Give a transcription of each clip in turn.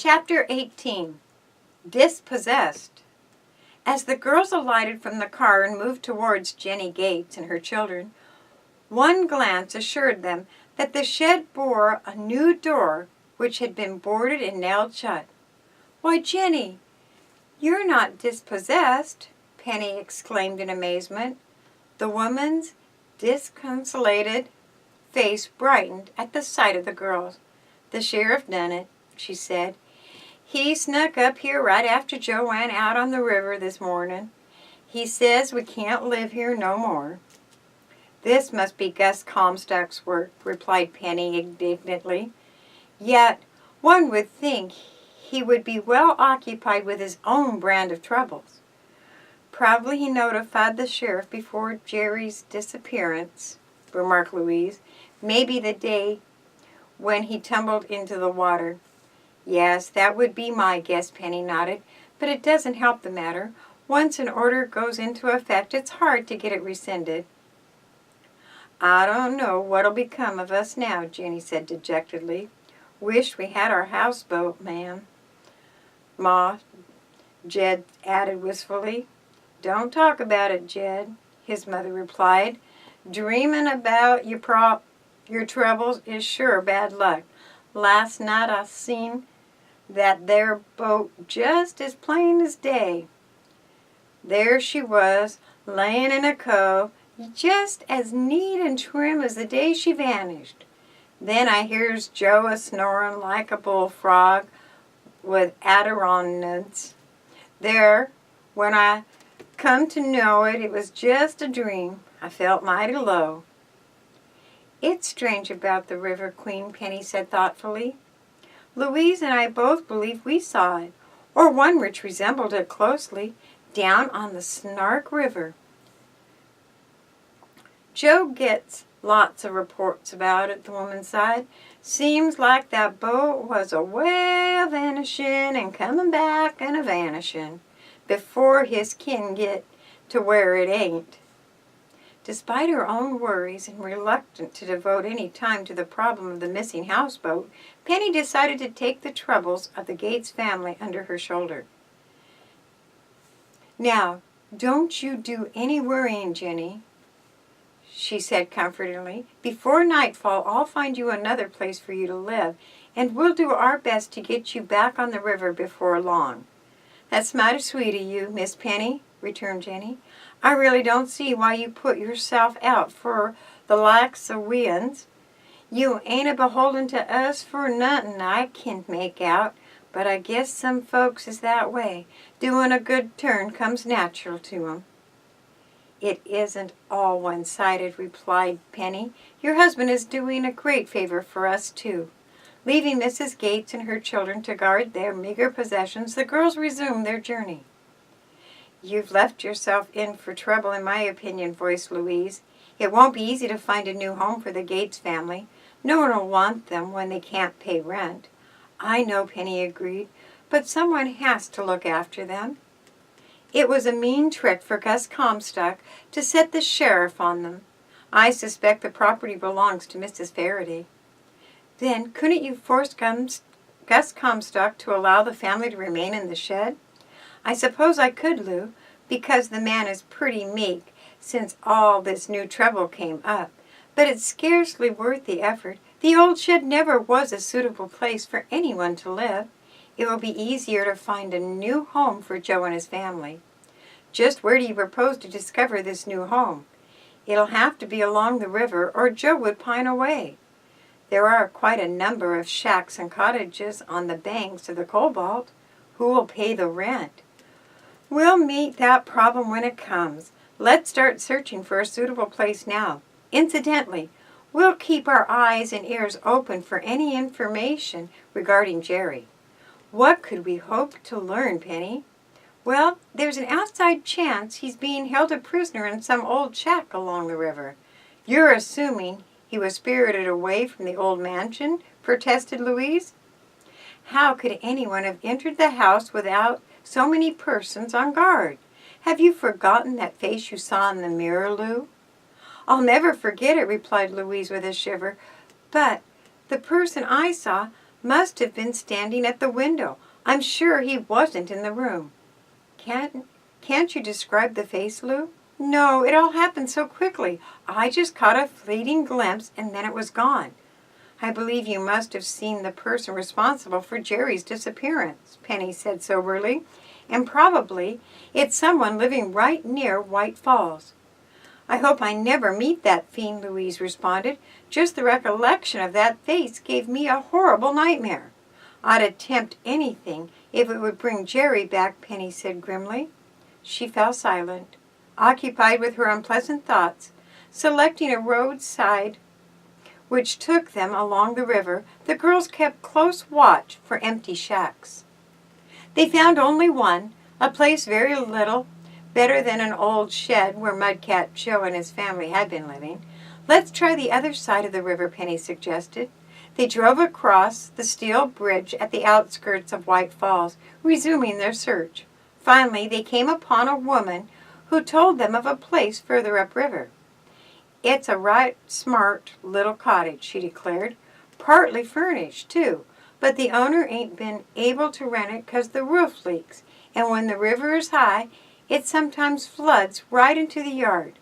Chapter 18. Dispossessed. As the girls alighted from the car and moved towards Jenny Gates and her children, one glance assured them that the shed bore a new door which had been boarded and nailed shut. "Why, Jenny, you're not dispossessed," Penny exclaimed in amazement. The woman's disconsolated face brightened at the sight of the girls. "The sheriff done it," she said. "He snuck up here right after Joe went out on the river this morning. He says we can't live here no more." "This must be Gus Comstock's work," replied Penny indignantly. "Yet one would think he would be well occupied with his own brand of troubles." "Probably he notified the sheriff before Jerry's disappearance," remarked Louise. "Maybe the day when he tumbled into the water." "Yes, that would be my guess," Penny nodded. "But it doesn't help the matter. Once an order goes into effect, it's hard to get it rescinded." "I don't know what'll become of us now," Jenny said dejectedly. "Wish we had our houseboat, ma'am." "Ma," Jed added wistfully. "Don't talk about it, Jed," his mother replied. "Dreaming about your troubles is sure bad luck. Last night I seen that there boat just as plain as day. There she was, laying in a cove, just as neat and trim as the day she vanished. Then I hears Joe a-snoring like a bullfrog with Adirondacks. There, when I come to know it, it was just a dream. I felt mighty low." "It's strange about the river, Queen," Penny said thoughtfully. "Louise and I both believe we saw it, or one which resembled it closely, down on the Snark River." "Joe gets lots of reports about it," the woman sighed. "Seems like that boat was a way a-vanishing and coming back and a-vanishing before his kin get to where it ain't." Despite her own worries and reluctant to devote any time to the problem of the missing houseboat, Penny decided to take the troubles of the Gates family under her shoulder. "Now, don't you do any worrying, Jenny," she said comfortingly. "Before nightfall, I'll find you another place for you to live, and we'll do our best to get you back on the river before long." "That's mighty sweet of you, Miss Penny," returned Jenny. "I really don't see why you put yourself out for the likes of we-uns. You ain't a-beholden to us for nothin' I can make out, but I guess some folks is that way. Doing a good turn comes natural to 'em." "It isn't all one-sided," replied Penny. "Your husband is doing a great favor for us, too." Leaving Mrs. Gates and her children to guard their meager possessions, the girls resumed their journey. "You've left yourself in for trouble, in my opinion," voiced Louise. "It won't be easy to find a new home for the Gates family. No one will want them when they can't pay rent." "I know," Penny agreed, "but someone has to look after them. It was a mean trick for Gus Comstock to set the sheriff on them. I suspect the property belongs to Mrs. Faraday." "Then couldn't you force Gus Comstock to allow the family to remain in the shed?" "I suppose I could, Lou, because the man is pretty meek since all this new trouble came up. But it's scarcely worth the effort. The old shed never was a suitable place for anyone to live. It will be easier to find a new home for Joe and his family." "Just where do you propose to discover this new home?" "It'll have to be along the river, or Joe would pine away. There are quite a number of shacks and cottages on the banks of the Cobalt. Who will pay the rent?" "We'll meet that problem when it comes. Let's start searching for a suitable place now. Incidentally, we'll keep our eyes and ears open for any information regarding Jerry." "What could we hope to learn, Penny?" "Well, there's an outside chance he's being held a prisoner in some old shack along the river." "You're assuming he was spirited away from the old mansion?" protested Louise. "How could anyone have entered the house without so many persons on guard? Have you forgotten that face you saw in the mirror, Lou?" "I'll never forget it," replied Louise with a shiver. "But the person I saw must have been standing at the window. I'm sure he wasn't in the room." Can't you describe the face, Lou?" "No, it all happened so quickly. I just caught a fleeting glimpse and then it was gone." "I believe you must have seen the person responsible for Jerry's disappearance," Penny said soberly. "And probably it's someone living right near White Falls." "I hope I never meet that fiend," Louise responded. "Just the recollection of that face gave me a horrible nightmare." "I'd attempt anything if it would bring Jerry back," Penny said grimly. She fell silent, occupied with her unpleasant thoughts. Selecting a roadside which took them along the river, the girls kept close watch for empty shacks. They found only one, a place very little better than an old shed where Mudcat Joe and his family had been living. "Let's try the other side of the river," Penny suggested. They drove across the steel bridge at the outskirts of White Falls, resuming their search. Finally, they came upon a woman who told them of a place further upriver. "It's a right smart little cottage," she declared. "Partly furnished, too, but the owner ain't been able to rent it 'cause the roof leaks, and when the river is high, it sometimes floods right into the yard."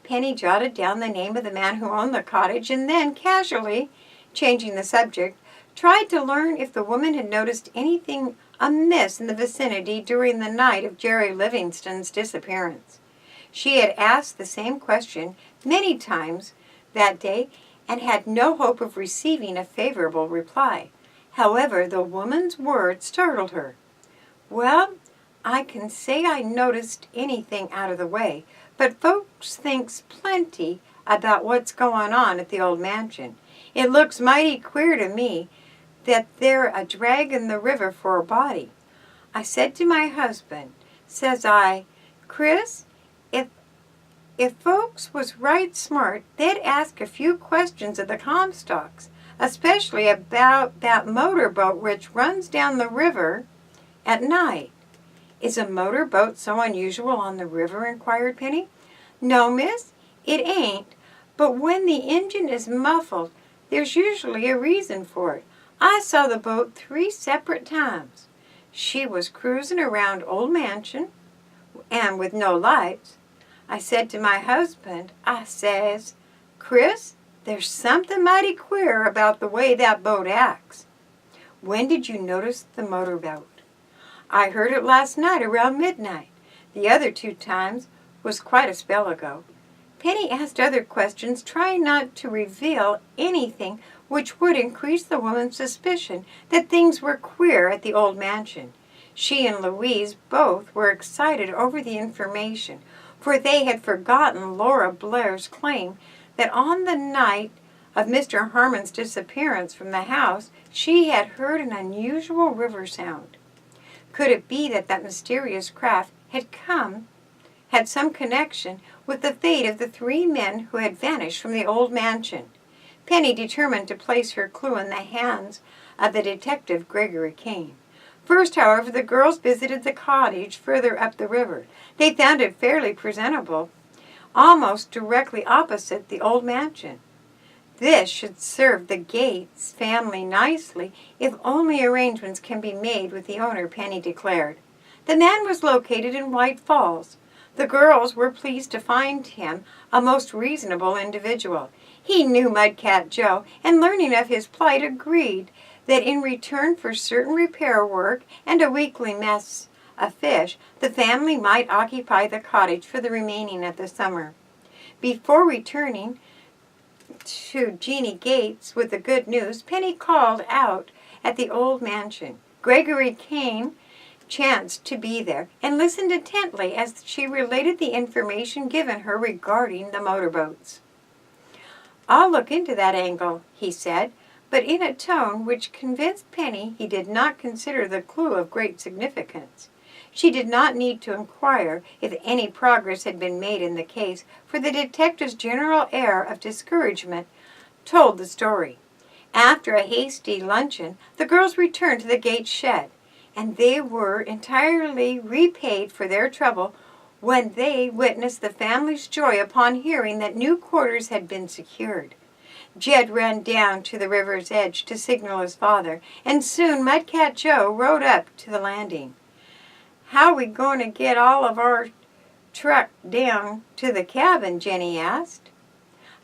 Penny jotted down the name of the man who owned the cottage and then, casually, changing the subject, tried to learn if the woman had noticed anything amiss in the vicinity during the night of Jerry Livingston's disappearance. She had asked the same question many times that day and had no hope of receiving a favorable reply. However, the woman's words startled her. "Well, I can say I noticed anything out of the way, but folks thinks plenty about what's going on at the old mansion. It looks mighty queer to me that they're a dragging the river for a body. I said to my husband, says I, 'Chris, if folks was right smart, they'd ask a few questions of the Comstocks, especially about that motorboat which runs down the river at night.'" "Is a motorboat so unusual on the river?" inquired Penny. "No, miss, it ain't. But when the engine is muffled, there's usually a reason for it. I saw the boat 3 separate times. She was cruising around Old Mansion, and with no lights. I said to my husband, I says, 'Chris, there's something mighty queer about the way that boat acts.'" "When did you notice the motorboat?" "I heard it last night around midnight. The other 2 times was quite a spell ago." Penny asked other questions, trying not to reveal anything which would increase the woman's suspicion that things were queer at the old mansion. She and Louise both were excited over the information, for they had forgotten Laura Blair's claim that on the night of Mr. Harmon's disappearance from the house, she had heard an unusual river sound. Could it be that that mysterious craft had some connection with the fate of the 3 men who had vanished from the old mansion? Penny determined to place her clue in the hands of the detective Gregory Keene. First, however, the girls visited the cottage further up the river. They found it fairly presentable, almost directly opposite the old mansion. This should serve the Gates family nicely if only arrangements can be made with the owner, Penny declared. The man was located in White Falls. The girls were pleased to find him a most reasonable individual. He knew Mudcat Joe, and learning of his plight, agreed that in return for certain repair work and a weekly mess of fish, the family might occupy the cottage for the remaining of the summer. Before returning to Jeanie Gates with the good news, Penny called out at the old mansion. Gregory Keene chanced to be there and listened intently as she related the information given her regarding the motorboats. "I'll look into that angle," he said, but in a tone which convinced Penny he did not consider the clue of great significance. She did not need to inquire if any progress had been made in the case, for the detective's general air of discouragement told the story. After a hasty luncheon, the girls returned to the Gates shed, and they were entirely repaid for their trouble when they witnessed the family's joy upon hearing that new quarters had been secured. Jed ran down to the river's edge to signal his father, and soon Mudcat Joe rode up to the landing. "How we going to get all of our truck down to the cabin?" Jenny asked.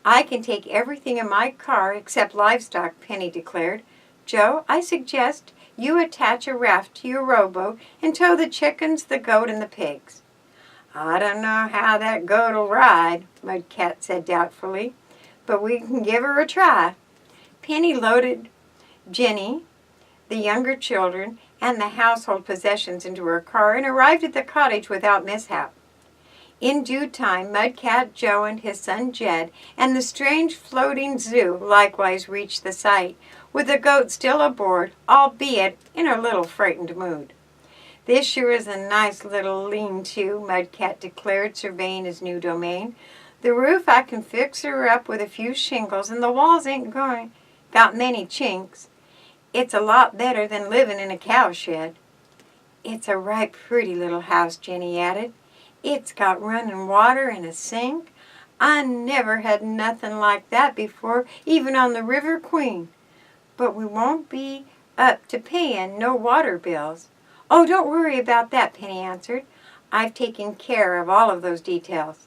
"I can take everything in my car except livestock," Penny declared. "Joe, I suggest you attach a raft to your rowboat and tow the chickens, the goat, and the pigs." "I don't know how that goat'll ride," Mudcat said doubtfully, "but we can give her a try." Penny loaded Jenny, the younger children, and the household possessions into her car and arrived at the cottage without mishap. In due time, Mudcat Joe and his son Jed and the strange floating zoo likewise reached the site, with the goat still aboard, albeit in a little frightened mood. "This sure is a nice little lean-to," Mudcat declared, surveying his new domain. "The roof I can fix her up with a few shingles, and the walls ain't got many chinks. It's a lot better than living in a cowshed." "It's a right pretty little house," Jenny added. "It's got running water and a sink. I never had nothing like that before, even on the River Queen. But we won't be up to paying no water bills." "Oh, don't worry about that," Penny answered. "I've taken care of all of those details."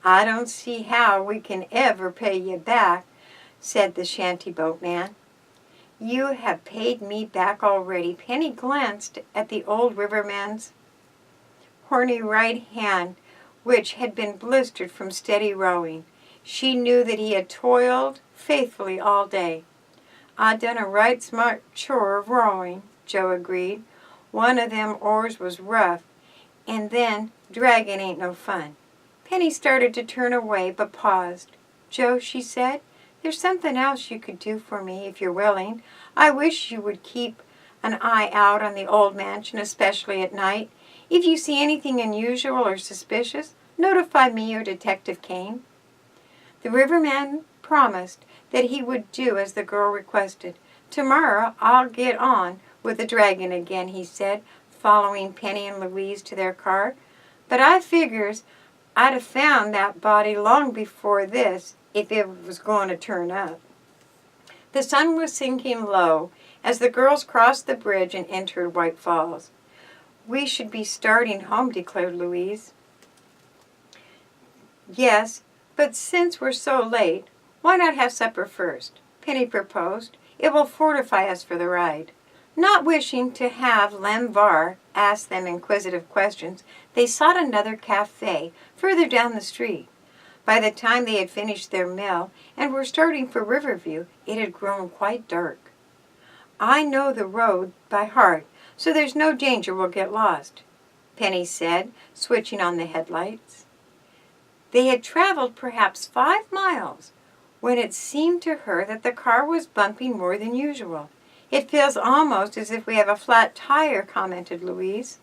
"I don't see how we can ever pay you back," said the shanty boatman. "You have paid me back already." Penny glanced at the old riverman's horny right hand, which had been blistered from steady rowing. She knew that he had toiled faithfully all day. "I done a right smart chore of rowing," Joe agreed. "One of them oars was rough, and then dragging ain't no fun." Penny started to turn away, but paused. "Joe," she said, "there's something else you could do for me, if you're willing. I wish you would keep an eye out on the old mansion, especially at night. If you see anything unusual or suspicious, notify me or Detective Kane." The riverman promised that he would do as the girl requested. "Tomorrow I'll get on with the dragon again," he said, following Penny and Louise to their car. "But I figures I'd have found that body long before this if it was going to turn up." The sun was sinking low as the girls crossed the bridge and entered White Falls. "We should be starting home," declared Louise. "Yes, but since we're so late, why not have supper first?" Penny proposed. "It will fortify us for the ride." Not wishing to have Lem Var ask them inquisitive questions, they sought another cafe further down the street. By the time they had finished their meal and were starting for Riverview, it had grown quite dark. "I know the road by heart, so there's no danger we'll get lost," Penny said, switching on the headlights. They had traveled perhaps 5 miles when it seemed to her that the car was bumping more than usual. "It feels almost as if we have a flat tire," commented Louise.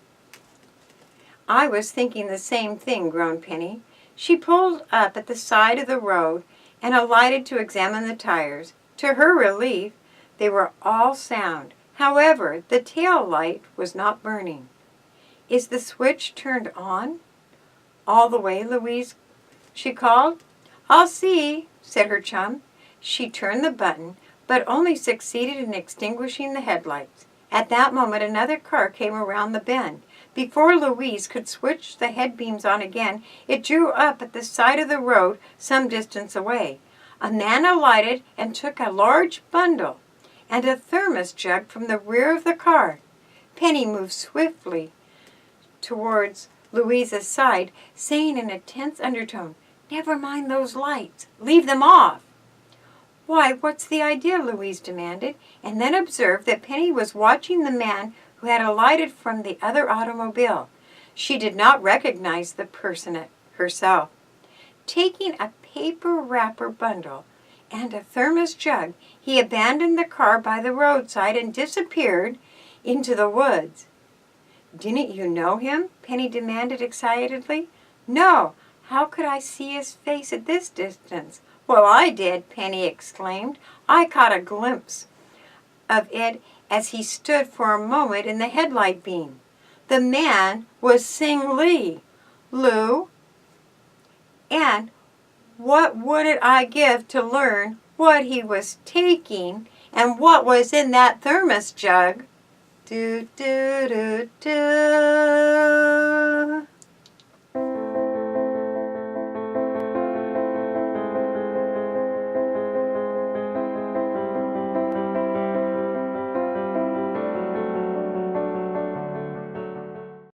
"I was thinking the same thing," groaned Penny. She pulled up at the side of the road and alighted to examine the tires. To her relief, they were all sound. However, the tail light was not burning. "Is the switch turned on all the way, Louise?" she called. "I'll see," said her chum. She turned the button, but only succeeded in extinguishing the headlights. At that moment, another car came around the bend. Before Louise could switch the headbeams on again, it drew up at the side of the road some distance away. A man alighted and took a large bundle and a thermos jug from the rear of the car. Penny moved swiftly towards Louise's side, saying in a tense undertone, "Never mind those lights. Leave them off." "Why, what's the idea?" Louise demanded, and then observed that Penny was watching the man who had alighted from the other automobile. She did not recognize the person herself. Taking a paper wrapper bundle and a thermos jug, he abandoned the car by the roadside and disappeared into the woods. "Didn't you know him?" Penny demanded excitedly. "No. How could I see his face at this distance?" "Well, I did," Penny exclaimed. "I caught a glimpse of it as he stood for a moment in the headlight beam. The man was Sing Lee. Lou, and what wouldn't I give to learn what he was taking and what was in that thermos jug. Do, do, do, do.